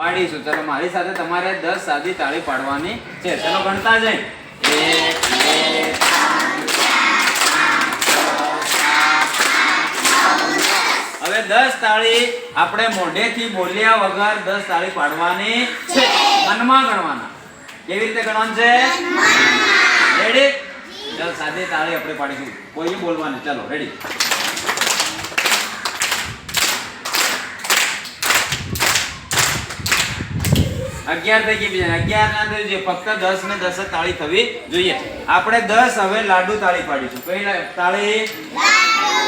પાડીશું. ચલો મારી સાથે તમારે 10 સાદી તાળી પાડવાની છે. ચલો ગણતા જઈ. 1 2 3 4 5 6 7 8 9 હવે 10 તાળી આપણે મોઢેથી બોલ્યા વગર 10 તાળી પાડવાની છે. મનમાં ગણવાના. કેવી રીતે ગણવાનું છે? રેડી? ચલો સાદી તાળી આપણે પાડીશું. કોઈ બોલવાની. ચલો રેડી. 11 થઈ ગઈ. 11 ના થઈ જોઈએ. ફક્ત 10 ને 10 તાળી થવી જોઈએ. આપણે 10 હવે લાડુ તાળી પાડીશું. કઈ તાળી?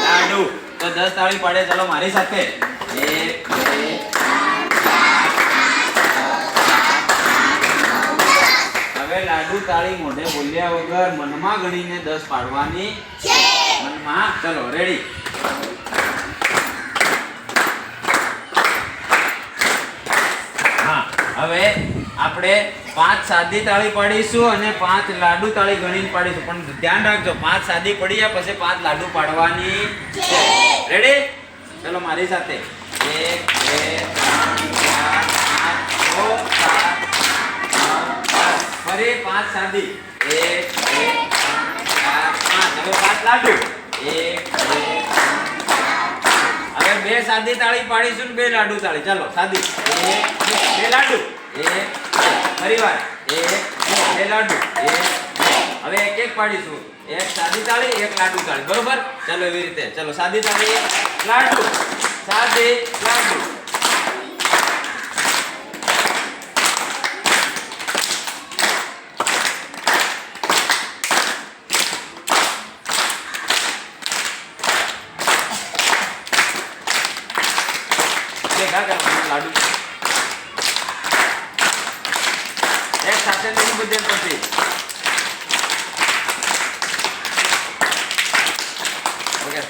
લાડુ. તો 10 તાળી પાડે. ચલો મારી સાથે. 1 2 હવે લાડુ તાળી મોઢે બોલ્યા વગર મનમાં ગણીને 10 પાડવાની છે. મનમાં. ચલો રેડી. હવે આપણે 5 સાદી તાળી પાડીશું અને 5 લાડુ તાળી ગણીને પાડીશું. પણ ધ્યાન રાખજો 5 સાદી પડી જાય પછી 5 લાડુ પાડવાની છે. રેડી? ચલો મારી સાથે. 1 2 3 4 5 6 7 8 9 10 ફરી 5 સાદી. 1 2 3 4 5 હવે 5 લાડુ. 1 2 હવે 2 સાદી તાળી પાડીશું ને 2 લાડુ તાળી. ચલો સાદી. 1 2 લાડુ. 1 ફરી વાર. 1 2 લાડુ. 1 હવે એક એક પાડીશું. એક સાદી તાળી, એક લાડુ તાળી. બરોબર? ચલો એવી રીતે. ચલો સાદી તાળી, લાડુ, સાદી, લાડુ. લાડુ એક સાથે નહીં બધે પછી ઓકે.